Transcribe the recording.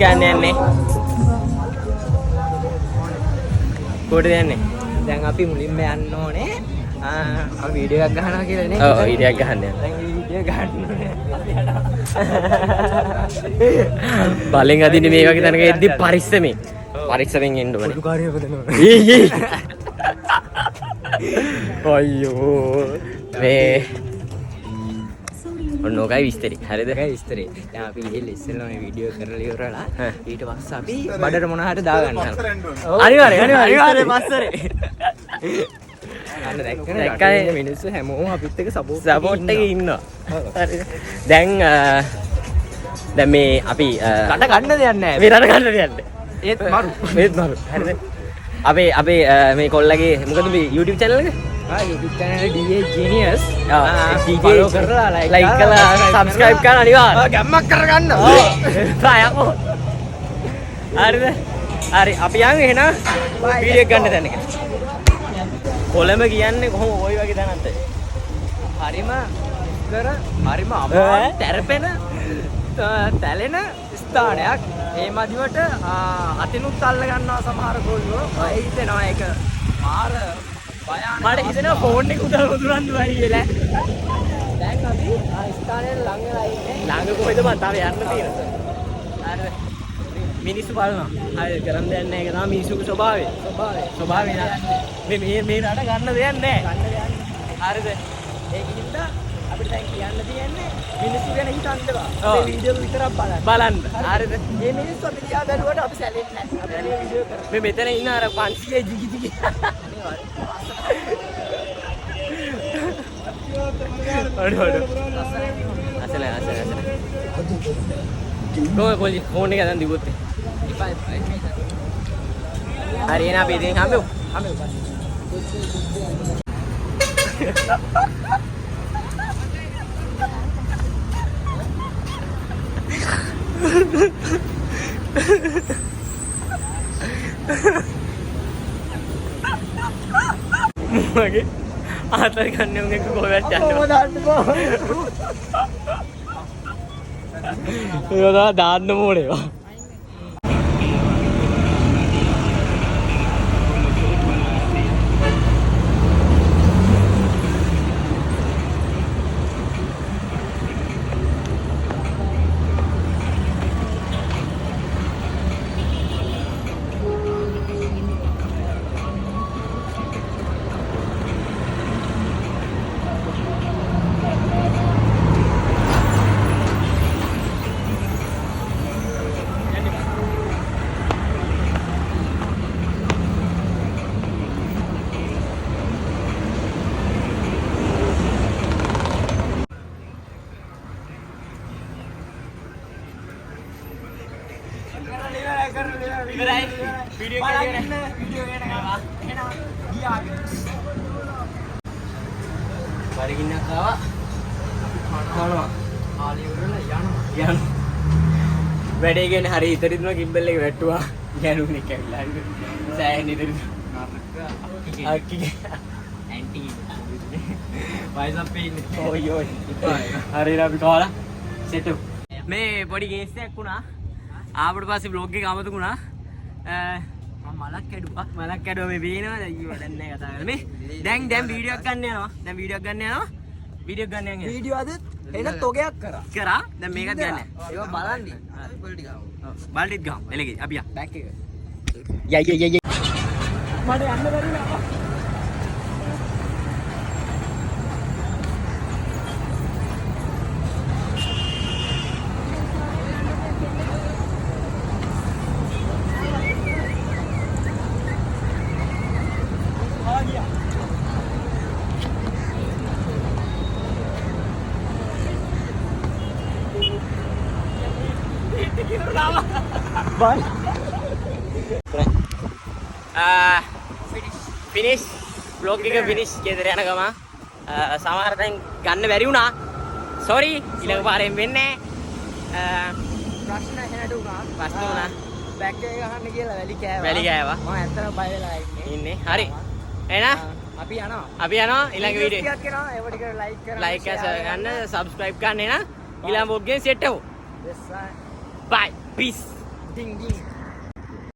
කියන්නේ කොහෙද යන්නේ? දැන් අපි මුලින්ම යන්න ඕනේ අපි වීඩියෝ එකක් ගහනවා කියලා නේ. ඔව් වීඩියෝ එකක් ගහන්න යනවා. දැන් වීඩියෝ ගන්න ඕනේ. බලෙන් අදින්නේ මේ වගේ තැනක එද්දි පරිස්සමෙන් එන්න ඕනේ. කාර්යය බදනවා. අයියෝ මේ ඔන්නෝකයි විස්තරي. හරිද? ඒකයි විස්තරේ. දැන් අපි ගිහිල්ලා ඉස්සෙල්ලා මේ වීඩියෝ කරලා ඉවරලා ඊට පස්සේ අපි බඩට මොන හරි දාගන්නවා. අනිවාර්යෙන් පස්සරේ. අන්න දැක්කනේ මිනිස්සු හැමෝම අපිත් එක්ක සපෝට් එකේ ඉන්නවා. හරිද? දැන් මේ අපි කඩ ගන්න දෙයක් නැහැ. මේ රට ගන්න දෙයක් ඒත් මරු. හරිද? අපේ මේ කොල්ලගේ මොකද මේ YouTube channel එක? YouTube channel DA Genius. follow කරලා like කරලා subscribe කරන්න අනිවාර්යයෙන්. ගැම්මක් කරගන්න. ප්‍රායකෝ. හරිද? හරි අපි යන් එහෙනම් වීඩියෝ ගන්න තැනක. කොළඹ කියන්නේ කොහොම ওই වගේ තැනක්ද? හරිම හරිම අමාරු තැරපෙන තැලෙන ස්ථානයක්. ඒ මදිවට අතිනුත් අල්ල ගන්නවා සමහර කොල්ලෝ. ඔය හිතෙනවා ඒක මාර භයානක. මට හිතෙනවා ෆෝන් එක උදල් උදුරන් දුවයි කියලා. දැන් අපි ස්ථානයේ ළඟ වෙලා ඉන්නේ. ළඟ කොහෙද මම තාම යන්න තියෙනවා. හරිද? මිනිස්සු බලනවා. හරි කරන් දෙයක් නැහැ. ඒක තමයි මිනිස්සුගේ ස්වභාවය. ස්වභාවය නේද? මේ රට ගන්න දෙයක් නැහැ. හරිද? ඒකින්ද අපිට දැන් කියන්න තියෙන්නේ මිනිස්සු ගැන හිතන්න බා. ඔව්. මේ වීඩියෝ විතරක් බලන්න. හරිද? මේ මිනිස්සු අපි දිහා බැලුවට අපි සැලෙන්නේ නැහැ. අපි මේ වීඩියෝ කරා. මේ මෙතන ඉන්න අර 500 ජිගි අසල කොහොමද ෆෝන් එක දැන් දිවුත් හරි එන අපි ඉතින් හම්බෙමු මගේ ආතල් ගන්න උන් එක කොහෙවත් යන්න ඒවා දාන්න ඕනේ ඒවා වැඩේ කියන්නේ හරි ඉතරින්ම කිම්බල් එක වැට්ටුවා යනුනේ කැවිලා හරි සෑහෙන ඉතින් අක්කි ඇන්ටි වයිස් අප් ඉන්නේ ඔය හරි අපි කාලා සෙට් මේ පොඩි ගේස් එකක් වුණා ආවට පස්සේ බ්ලොග් එක අමතක වුණා මම මලක් කැඩුවා මේ පේනවා අයියෝ වැඩක් නැහැ කතා කරලා මේ දැන් වීඩියෝ එකක් ගන්න යනවා වීඩියෝ අද එන තොගයක් කරා දැන් මේකත් ගන්න ඒක බලන්නේ බල්ටිත් ගහමු එලගේ අපි යා බෑක් එක මට යන්න බැරි නෑ ෆිනිෂ් බ්ලොග් එක ෆිනිෂ් ගෙදර යන ගම සමහර තැන් ගන්න බැරි වුණා සෝරි ඊළඟ පාරෙන් වෙන්නේ ප්‍රශ්න එහෙට වුණා බෑක් එක ගහන්න කියලා වැලි කෑවා මම ඇත්තටම බය වෙලා ඉන්නේ හරි එහෙනම් අපි යනවා ඊළඟ වීඩියෝ එකක් කරනවා ඒවට කර ලයික් කරන්න සබ්ස්ක්‍රයිබ් කරන්න එහෙනම් ඊළඟ බ්ලොග් එකෙන් සෙට් වෙමු yes bye peace ඩිං ඩිං